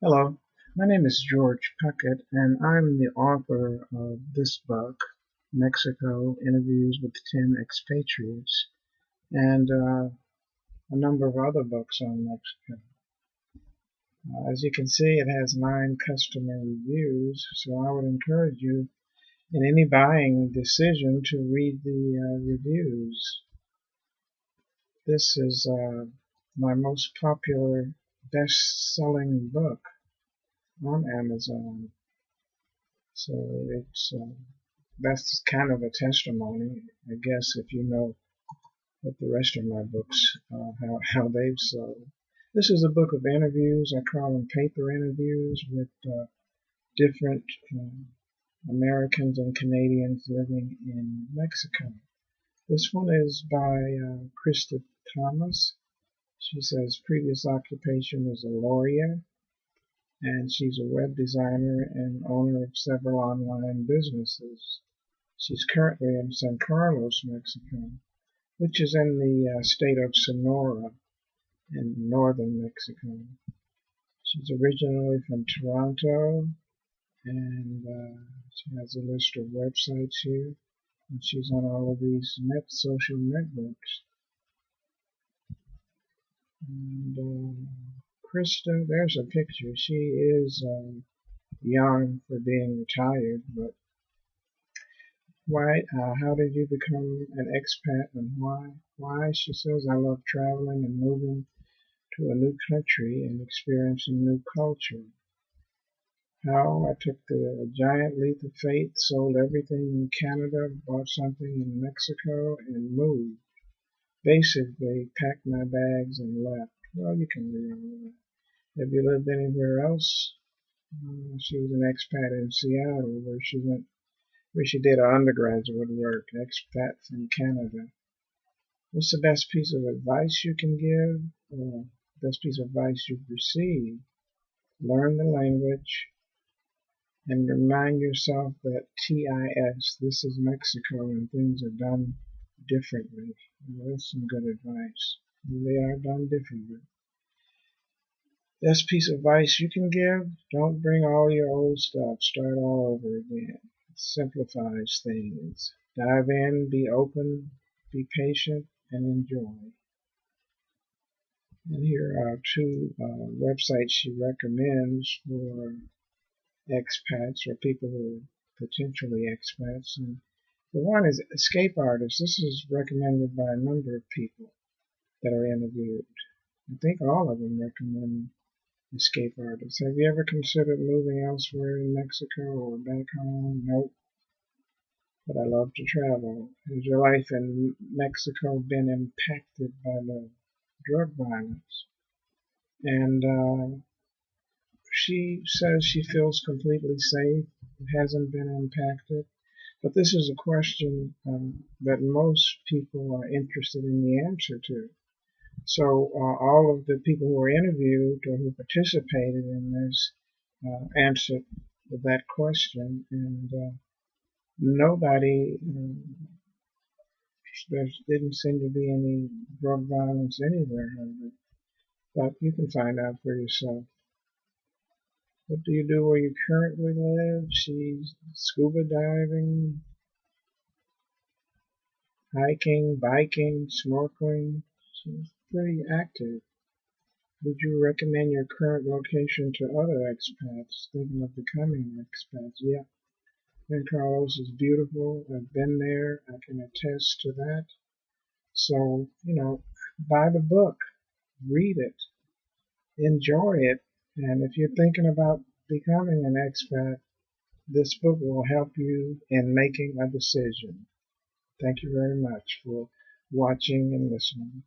Hello, my name is George Puckett, and I'm the author of this book, Mexico Interviews with 10 Expatriates, and a number of other books on Mexico. As you can see, it has 9 customer reviews, so I would encourage you in any buying decision to read the reviews. This is my most popular best-selling book on Amazon, so it's that's kind of a testimony, I guess, if you know what the rest of my books, how they've sold. This is a book of interviews. I call them paper interviews with different Americans and Canadians living in Mexico. This one is by Krista Thomas. She says previous occupation is a lawyer, and she's a web designer and owner of several online businesses. She's currently in San Carlos, Mexico, which is in the state of Sonora in northern Mexico. She's originally from Toronto, and she has a list of websites here, and she's on all of these social networks. And Krista, there's a picture. She is young for being retired, but why? How did you become an expat, and why? Why? She says, I love traveling and moving to a new country and experiencing new culture. How? I took the giant leap of faith, sold everything in Canada, bought something in Mexico, and moved. Basically, packed my bags and left. Well, you can read all that. Have you lived anywhere else? She was an expat in Seattle, where she did her undergraduate work. Expat from Canada. What's the best piece of advice you can give? Best piece of advice you've received? Learn the language and remind yourself that TIS, this is Mexico, and things are done differently. Well, that's some good advice. They are done differently. Best piece of advice you can give? Don't bring all your old stuff. Start all over again. It simplifies things. Dive in, be open, be patient, and enjoy. And here are 2 websites she recommends for expats or people who are potentially expats. And the one is Escape Artists. This is recommended by a number of people that are interviewed. I think all of them recommend Escape Artists. Have you ever considered moving elsewhere in Mexico or back home? Nope. But I love to travel. Has your life in Mexico been impacted by the drug violence? And she says she feels completely safe. It hasn't been impacted. But this is a question that most people are interested in the answer to. So all of the people who were interviewed or who participated in this answered that question, and nobody, there didn't seem to be any drug violence anywhere. But you can find out for yourself. What do you do where you currently live? She's scuba diving, hiking, biking, snorkeling. She's pretty active. Would you recommend your current location to other expats thinking of becoming expats? Yeah, San Carlos is beautiful. I've been there. I can attest to that. So, buy the book, read it, enjoy it, and if you're thinking about becoming an expat, this book will help you in making a decision. Thank you very much for watching and listening.